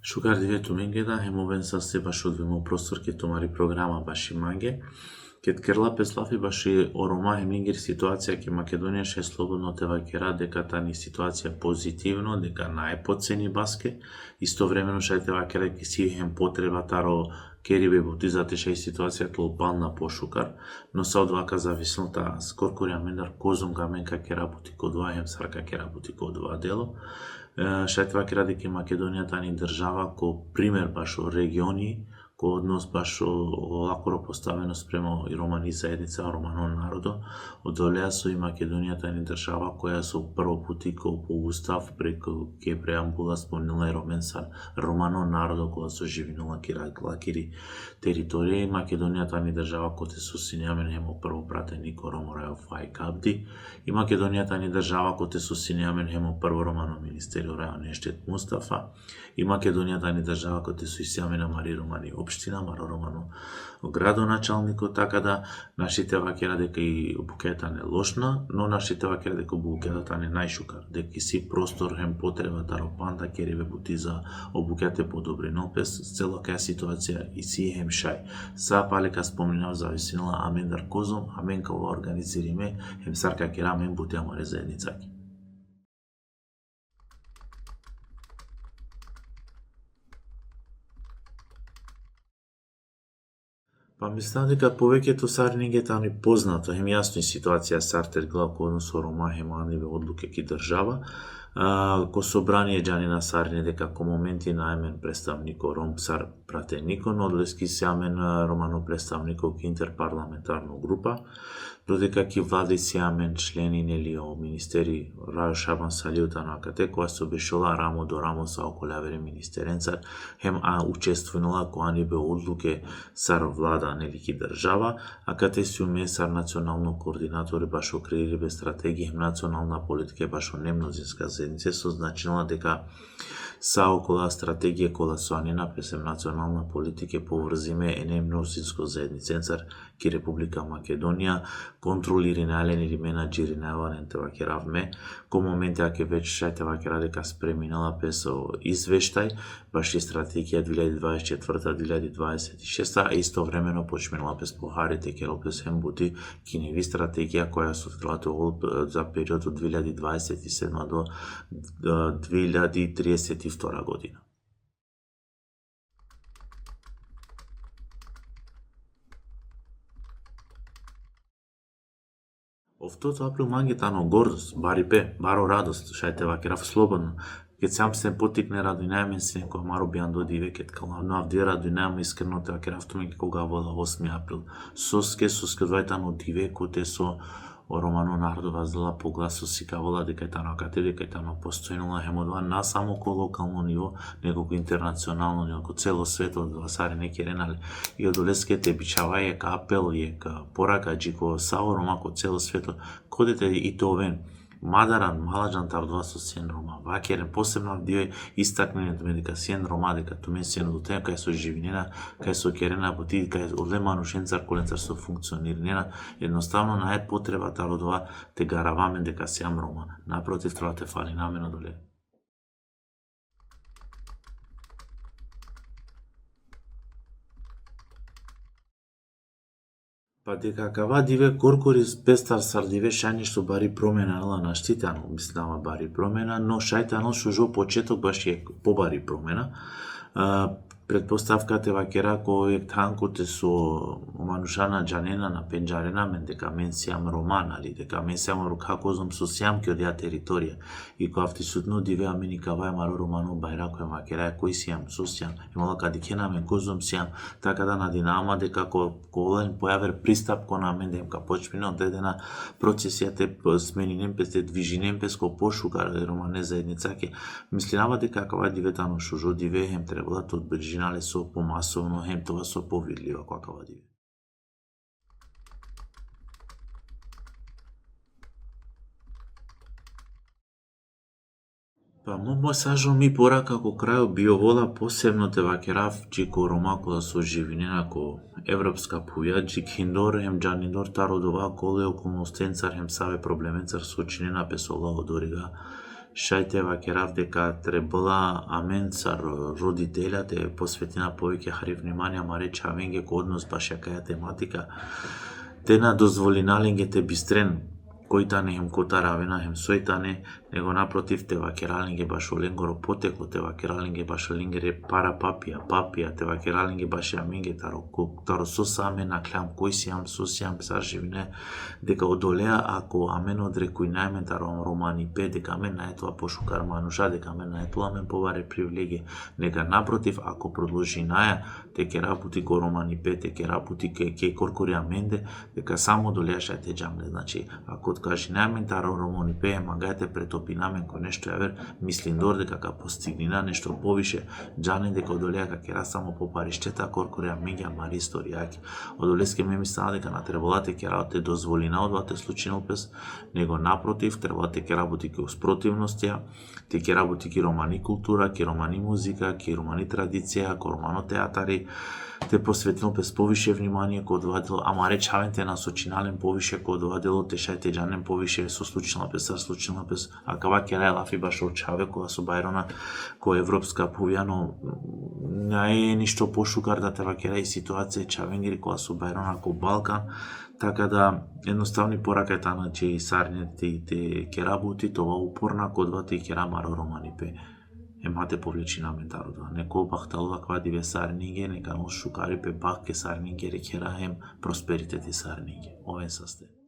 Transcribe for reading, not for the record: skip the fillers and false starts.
Шукар дивето менгеда, хемовен са се баш одвимо простор ке томари програма баши манге. Кет керла песлафи баши орома хемингер ситуација ке Македонија ше слободно тева кера дека тани ситуација позитивно, дека најпоцени баске, истовремено ше тева кера ке си хем потреба таро керибе бутизате ше ситуација глобална пошукар, но са одвака зависнота скоркорија мендар козум гаменка ке работи код два хем сарка ке работи код два дело. Шајтва ке ради ке Македонија тани држава ко пример баш о региони, ко однос баш лакоро поставено спремо и романи заедница, романо народо, одолеа со и Македонија тани држава која со прво пути ко по устав преку ке преамбула спомнила и романо народо која со живинула лакири територија и Македонија тани држава кој те со синјамен хемо прво пратеник Роморајов Фајк Абди и Македонија тани држава кој те со синјамен хемо прво романо министерио Рајон Ештет Мустафа и Македонија тани држава кој те со исјамена Мари Романи општина, Маро Романо градоначалникот, така да нашите вакера дека и букета не лошна, но нашите вакера дека букета не најшукар, дека си простор хем потреба таропанда керибе бутиза обукете подобри, но пес цело каја ситуација и си хем шај. Са палека спомнинав зависинала Амендар Козом, Амен као организириме, хем сарка кера Амен бути амаре заедницаки. Па мислам дека повеќето сарнинге тани познато, хем јасно и ситуација сартер главко односо Рома хем аниве одлуке ки држава, ко собрание джанина сарни дека ко моменти најмен представнико Ром сар пратенико, но одлески се амен романо представнико ки интерпарламентарно група, додека ки влади се амен члени нели о министери Рајо Шабан Салиута на АКТ, која се обешола рамо до рамо са околјавере министеренцар, хем учествувала која ни бе одлуке сар влада нели ки држава, АКТ си умесар национално координатори баш окреирибе стратегија хем национална политика баш немнозинска заедница, со значила дека са окола стратегија кола со анина песем национална политика поврзиме немнозинско заедниценцар ки Република Македонија контролири најлен или менаджери највален тева ке равме, ко моменти аке веќе шајтева ке радека спреминала песо извештај, баш и стратегија 2024-2026, а истовремено почминала пес похарите ке пес хембути киневи стратегија која се одрелато за период од 2027 до 2032 година. Овтото април манги тано гордост, баро радост, шајтева керав слободно. Кет сам се потикне радојнајмен сен која маро бијан доди векет калавно авди радојнајмен искрено тева керав туменги кога вода 8 април. Соске двајтано диве коте со Романо народова зла погласо си кавола дека тано кате дека тано постојнала хемодва на само ко локално ниво, него ко интернационално ниво, ко цело свет од васари неки ренале. И од олескете бичава ека апел, ека порака джико сао Рома ко цело светот, кодете и товен. Мадаран, маладжан тардува со сен Рома. Вакерен посебно дио истакненето ме дека сен Рома, дека тумен сен до тема кај со живинена, кај со керена бути, кај одлеману шенцар коленцар со функционирнена, едноставно најд потреба тародова те гаравамен дека сеам Рома. Напротив, треба те фали намено доле. Па дека кава диве коркори пестар сардиве шање што бари промена ала наштитано, мислама бари промена, но шајтано шужо почеток баш е побари промена. Предпоставката е вакера кој танкоте со оманушана джанена на пенџарена мен дека мен сиам Роман, али дека мен сиам рукакозом со сиам ке одија територија. И кој авти судно диве амени кавај маро Романо бајра кој вакера кој сиам, со сиам, имала кади кена мен козом сиам, така да надинама дека колен појавер пристап кон амен демка почмина одредена процесијате сменинем пес те движинем пес ко пошукар Романе заедницаке. Мислинава дека кавај диве тано шужо диве хем требала тоа бржинале со помасовно, хем тоа со повидлива какава диве. Па мој сажо ми порака ко крајо биовола посебно те вакерав чико ромакола со живинена ко европска пуја, джик хиндор хем джаниндор тародова коле околностенцар хем саве проблеменцар сочинена песола одорига Шајте вакерав дека требала аменца родителя те посветина повеќе хари внимание, ма рече авенге ко однос баш јакаја тематика. Те на дозволиналинге те бистрен, кој тане хем кота равена хем сој тане, него напротив те вакералинге баш оленгоро потекло, те вакералинге баш оленгере пара папија, те вакералинге баш аменге таро сосаме на клям кој сиам сосиам сарживине, дека одолеа ако амен одрекуј најмен таро романи пе, дека амен најтоа пошукар мануша, дека амен најтоа амен поваре привилегија, нека напротив ако продолжи наја, те ке работи ко романи пе, те ке работи ке коркори аменде, дека само долеаше те џамле, значи ако откажи најмен таро романи пе, магајте претопи намен кој нешто јавер, мислин дор дека ка постигнина нешто повише, џане дека одолеа ка ке само по париштета, коркори аменге, амари историјаки. Одолеске ме мислена дека на требалате ке работи дозволина од вате случинопес, него напротив, требалате ке работи ке успротивностија, те ке работи ке романи култура, ке романи музика, ке романи традиција, ке романо театари, те посветил без повише внимание кој одвадело, ама речавенте на сочинален повише кој одвадело, те шајте џанен повише со случилна без, а кава ке лафи баш очаве кога со Бајрона, кој европска повјано, не е ништо пошукар да те вакера и ситуација чавенгери кога со Бајрона ко Балкан, така да едноставни порака е тана, че и сарните и те ке работи, това упорна кодвате и ке рамаро романи пе. Емате повлечи на ментарото. Неко бахталува квади ве сарниге, нека шукари пе бак ке сарниге рекера ем просперитет и сарниге. Овен састе.